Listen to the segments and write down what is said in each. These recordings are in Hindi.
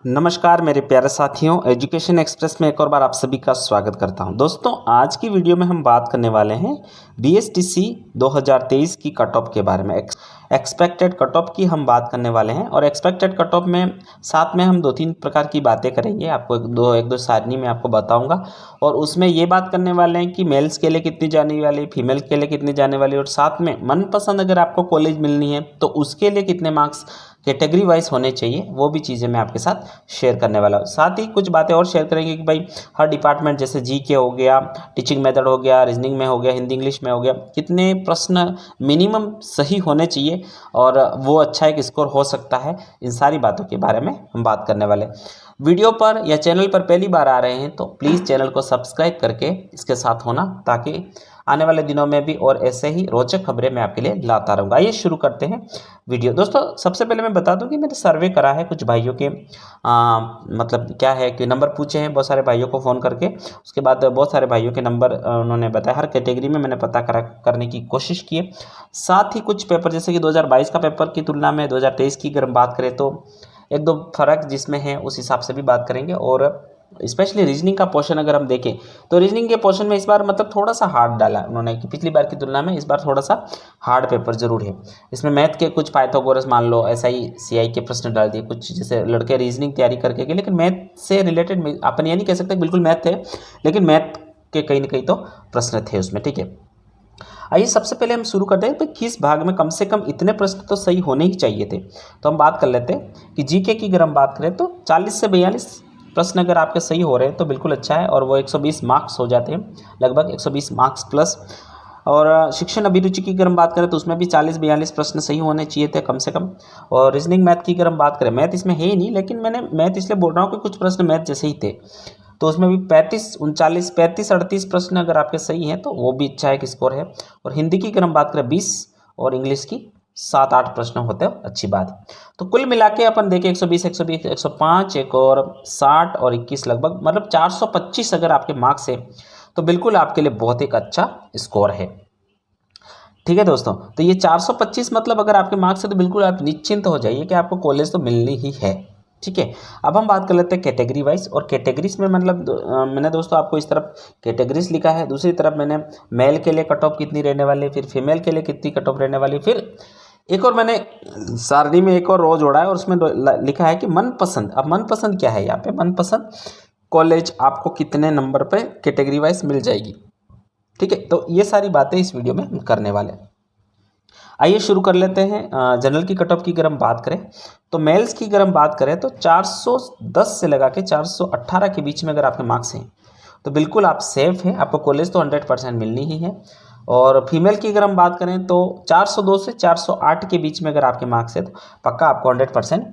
नमस्कार मेरे प्यारे साथियों, एजुकेशन एक्सप्रेस में एक और बार आप सभी का स्वागत करता हूं। दोस्तों, आज की वीडियो में हम बात करने वाले हैं बीएसटीसी 2023 की कट ऑफ के बारे में। एक्सपेक्टेड कट ऑफ की हम बात करने वाले हैं और एक्सपेक्टेड कट ऑफ में साथ में हम दो तीन प्रकार की बातें करेंगे। आपको एक दो सारणी में आपको बताऊंगा और उसमें ये बात करने वाले हैं कि मेल्स के लिए कितनी जाने वाली, फीमेल के लिए कितनी जाने वाली, और साथ में मनपसंद अगर आपको कॉलेज मिलनी है तो उसके लिए कितने मार्क्स कैटेगरी वाइज होने चाहिए, वो भी चीज़ें मैं आपके साथ शेयर करने वाला हूँ। साथ ही कुछ बातें और शेयर करेंगे कि भाई हर डिपार्टमेंट जैसे जीके हो गया, टीचिंग मेथड हो गया, रीजनिंग में हो गया, हिंदी इंग्लिश में हो गया, कितने प्रश्न मिनिमम सही होने चाहिए और वो अच्छा एक स्कोर हो सकता है। इन सारी बातों के बारे में हम बात करने वाले हैं। वीडियो पर या चैनल पर पहली बार आ रहे हैं तो प्लीज़ चैनल को सब्सक्राइब करके इसके साथ होना, ताकि आने वाले दिनों में भी और ऐसे ही रोचक खबरें मैं आपके लिए लाता रहूँगा। आइए शुरू करते हैं वीडियो। दोस्तों, सबसे पहले मैं बता दूं कि मैंने सर्वे करा है कुछ भाइयों के, मतलब क्या है कि नंबर पूछे हैं बहुत सारे भाइयों को फ़ोन करके। उसके बाद बहुत सारे भाइयों के नंबर उन्होंने बताया। हर कैटेगरी में मैंने पता करने की कोशिश की है। साथ ही कुछ पेपर जैसे कि 2022 का पेपर की तुलना में 2023 की अगर हम बात करें तो एक दो फर्क जिसमें है उस हिसाब से भी बात करेंगे। और स्पेशली रीजनिंग का पोर्शन अगर हम देखें तो रीजनिंग के पोर्शन में इस बार मतलब थोड़ा सा हार्ड डाला उन्होंने, कि पिछली बार की तुलना में इस बार थोड़ा सा हार्ड पेपर जरूर है। इसमें मैथ के कुछ पाइथागोरस मान लो, एसआई सीआई के प्रश्न डाल दिए, कुछ जैसे लड़के रीजनिंग तैयारी करके गए, लेकिन मैथ से रिलेटेड अपन ये नहीं कह सकते बिल्कुल मैथ थे, लेकिन मैथ के कहीं ना कहीं तो प्रश्न थे उसमें। ठीक है, आइए सबसे पहले हम शुरू करते हैं कि किस भाग में कम से कम इतने प्रश्न तो सही होने ही चाहिए थे। तो हम बात कर लेते हैं कि जीके की अगर हम बात करें तो 40 से 42 प्रश्न अगर आपके सही हो रहे हैं तो बिल्कुल अच्छा है, और वो 120 मार्क्स हो जाते हैं, लगभग 120 मार्क्स प्लस। और शिक्षण अभिरुचि की अगर हम बात करें तो उसमें भी 40-42 प्रश्न सही होने चाहिए थे कम से कम। और रीजनिंग मैथ की अगर हम बात करें, मैथ इसमें है ही नहीं, लेकिन मैंने मैथ इसलिए बोल रहा हूँ कि कुछ प्रश्न मैथ जैसे ही थे, तो उसमें भी 35-39-35-38 प्रश्न अगर आपके सही हैं तो वो भी अच्छा एक स्कोर है। और हिंदी की अगर हम बात करें 20 और इंग्लिश की 7-8 प्रश्न होते हैं, अच्छी बात है। तो कुल मिला के अपन देखें 120, 120, 105, एक और 60 और 21, लगभग मतलब 425 अगर आपके मार्क्स है तो बिल्कुल आपके लिए बहुत एक अच्छा स्कोर है। ठीक है दोस्तों, तो ये 425 मतलब अगर आपके मार्क्स है तो बिल्कुल आप निश्चिंत हो जाइए कि आपको कॉलेज तो मिलनी ही है। ठीक है, अब हम बात कर लेते हैं कैटेगरी वाइज। और कैटेगरीज में मतलब मैंने दोस्तों आपको इस तरफ कैटेगरीज लिखा है, दूसरी तरफ मैंने मेल के लिए कट ऑफ कितनी रहने वाली है, फिर फीमेल के लिए कितनी कट ऑफ रहने वाली है, फिर एक और मैंने सारणी में एक और रो जोड़ा है और उसमें लिखा है कि मनपसंद। अब मनपसंद क्या है, यहाँ पे मनपसंद कॉलेज आपको कितने नंबर पे कैटेगरी वाइज मिल जाएगी। ठीक है, तो ये सारी बातें इस वीडियो में हम करने वाले हैं। आइए शुरू कर लेते हैं। जनरल की कट ऑफ की अगर हम बात करें तो मेल्स की अगर हम बात करें तो 410 से लगा के 418 के बीच में अगर आपके मार्क्स हैं तो बिल्कुल आप सेफ हैं, आपको कॉलेज तो 100% मिलनी ही है। और फीमेल की अगर हम बात करें तो 402 से 408 के बीच में अगर आपके मार्क्स है तो पक्का आपको 100%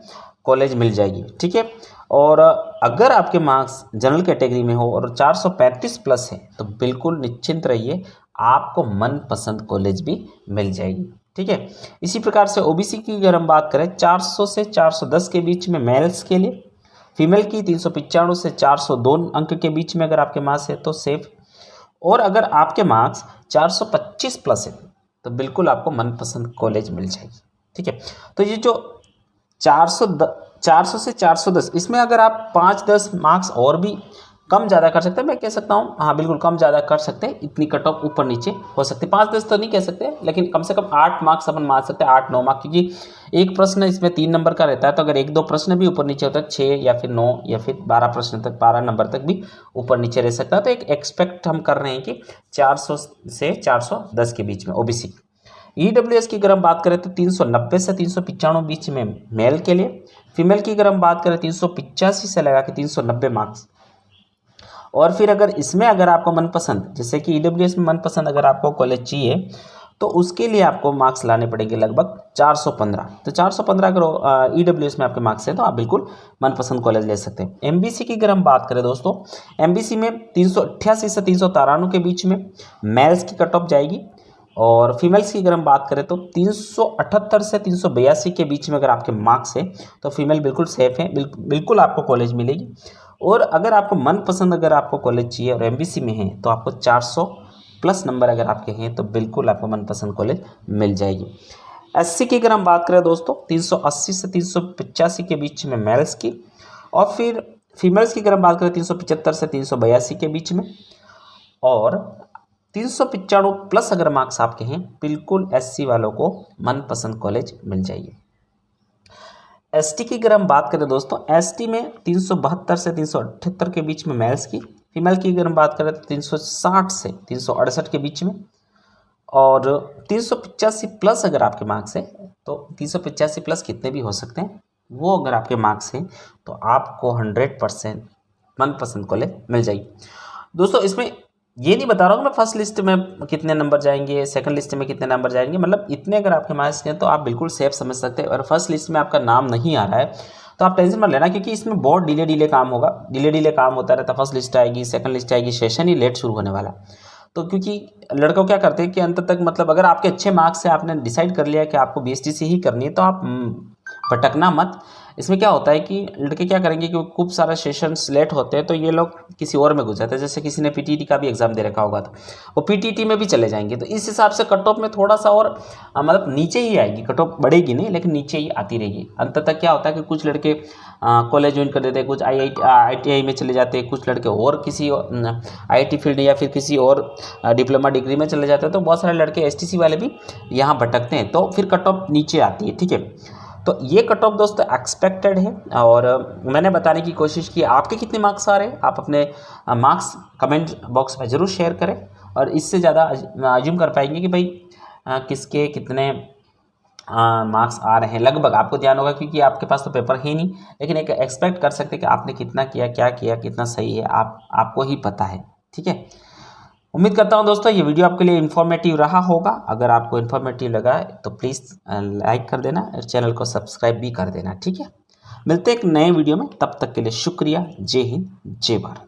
कॉलेज मिल जाएगी। ठीक है, और अगर आपके मार्क्स जनरल कैटेगरी में हो और 435 प्लस है तो बिल्कुल निश्चिंत रहिए, आपको मनपसंद कॉलेज भी मिल जाएगी। ठीक है, इसी प्रकार से ओबीसी की अगर हम बात करें 400 से 410 के बीच में मेल्स के लिए, फीमेल की 395 से 402 अंक के बीच में अगर आपके मार्क्स है तो सेफ। और अगर आपके मार्क्स 425 प्लस है तो बिल्कुल आपको मनपसंद कॉलेज मिल जाएगी। ठीक है, तो ये जो 400 से 410, इसमें अगर आप 5-10 मार्क्स और भी कम ज़्यादा कर सकते हैं, मैं कह सकता हूँ हाँ बिल्कुल कम ज़्यादा कर सकते हैं, इतनी कट ऑफ ऊपर नीचे हो सकती है। 5-10 तो नहीं कह सकते, लेकिन कम से कम 8 मार्क्स अपन मान सकते हैं, 8-9 मार्क्स, क्योंकि एक प्रश्न इसमें 3 नंबर का रहता है, तो अगर 1-2 प्रश्न भी ऊपर नीचे होता है 6 या फिर 9 या फिर 12 प्रश्न तक, 12 नंबर तक भी ऊपर नीचे रह सकता है। तो एक एक्सपेक्ट हम कर रहे हैं कि 400 से 410 के बीच में ओबीसी। ईडब्ल्यूएस की अगर हम बात करें तो 390 से 395 बीच में मेल के लिए, फीमेल की अगर हम बात करें 385 से लगा के 390 मार्क्स। और फिर अगर इसमें अगर आपको मनपसंद, जैसे कि ईडब्ल्यूएस में मनपसंद अगर आपको कॉलेज चाहिए तो उसके लिए आपको मार्क्स लाने पड़ेंगे लगभग 415। तो 415 अगर ईडब्ल्यूएस में आपके मार्क्स हैं तो आप बिल्कुल मनपसंद कॉलेज ले सकते हैं। एमबीसी की अगर हम बात करें दोस्तों, एमबीसी में 388 से 393 के बीच में मेल्स की कट ऑफ जाएगी। और फीमेल्स की अगर हम बात करें तो 378 से 382 के बीच में अगर आपके मार्क्स हैं तो फीमेल बिल्कुल सेफ है, बिल्कुल आपको कॉलेज मिलेगी। और अगर आपको मनपसंद अगर आपको कॉलेज चाहिए और एमबीसी में है तो आपको 400 प्लस नंबर अगर आपके हैं तो बिल्कुल आपको मनपसंद कॉलेज मिल जाएगी। एससी की अगर हम बात करें दोस्तों 380 से 385 के बीच में मेल्स की, और फिर फीमेल्स की अगर हम बात करें 375 से 382 के बीच में, और 395 प्लस अगर मार्क्स आपके हैं, बिल्कुल एससी वालों को मनपसंद कॉलेज मिल जाएगी। एसटी की अगर हम बात करें दोस्तों, एसटी में 372 से 378 के बीच में मेल्स की, फीमेल की अगर हम बात करें तो 360 से 368 के बीच में, और 385 प्लस अगर आपके मार्क्स हैं, तो 385 प्लस कितने भी हो सकते हैं, वो अगर आपके मार्क्स हैं तो आपको 100% मनपसंद कॉलेज मिल जाएगी। दोस्तों इसमें ये नहीं बता रहा हूँ मैं फर्स्ट लिस्ट में कितने नंबर जाएंगे, सेकंड लिस्ट में कितने नंबर जाएंगे, मतलब इतने अगर आपके मार्क्स हैं तो आप बिल्कुल सेफ समझ सकते हैं। और फर्स्ट लिस्ट में आपका नाम नहीं आ रहा है तो आप टेंशन मत लेना, क्योंकि इसमें बहुत डिले काम होगा, डिले काम होता रहता। फर्स्ट लिस्ट आएगी, सेकंड लिस्ट आएगी, सेशन ही लेट शुरू होने वाला। तो क्योंकि लड़कों क्या करते हैं कि अंत तक, मतलब अगर आपके अच्छे मार्क्स से आपने डिसाइड कर लिया कि आपको बीएसटीसी ही करनी है, तो आप भटकना मत। इसमें क्या होता है कि लड़के क्या करेंगे कि खूब सारा सेशंस लेट होते हैं तो ये लोग किसी और में घुस जाते हैं। जैसे किसी ने पीटीटी का भी एग्जाम दे रखा होगा तो वो पीटीटी में भी चले जाएंगे, तो इस हिसाब से कट ऑफ में थोड़ा सा और मतलब नीचे ही आएगी, कट ऑफ बढ़ेगी नहीं लेकिन नीचे ही आती रहेगी। अंत तक क्या होता है कि कुछ लड़के कॉलेज ज्वाइन कर देते हैं, कुछ IITI में चले जाते हैं, कुछ लड़के और किसी IIT फील्ड या फिर किसी और डिप्लोमा डिग्री में चले जाते हैं। तो बहुत सारे लड़के STC वाले भी यहाँ भटकते हैं, तो फिर कट ऑफ नीचे आती है। ठीक है, तो ये कट ऑफ दोस्तों एक्सपेक्टेड है, और मैंने बताने की कोशिश की आपके कितने मार्क्स आ रहे हैं। आप अपने मार्क्स कमेंट बॉक्स में ज़रूर शेयर करें, और इससे ज़्यादा अज्यूम कर पाएंगे कि भाई किसके कितने मार्क्स आ रहे हैं लगभग आपको ध्यान होगा, क्योंकि आपके पास तो पेपर है नहीं, लेकिन एक एक्सपेक्ट कर सकते हैं कि आपने कितना किया, क्या किया, कितना सही है, आपको ही पता है। ठीक है, उम्मीद करता हूं दोस्तों ये वीडियो आपके लिए इन्फॉर्मेटिव रहा होगा। अगर आपको इन्फॉर्मेटिव लगा तो प्लीज़ लाइक कर देना और चैनल को सब्सक्राइब भी कर देना। ठीक है, मिलते हैं एक नए वीडियो में, तब तक के लिए शुक्रिया। जय हिंद, जय भारत।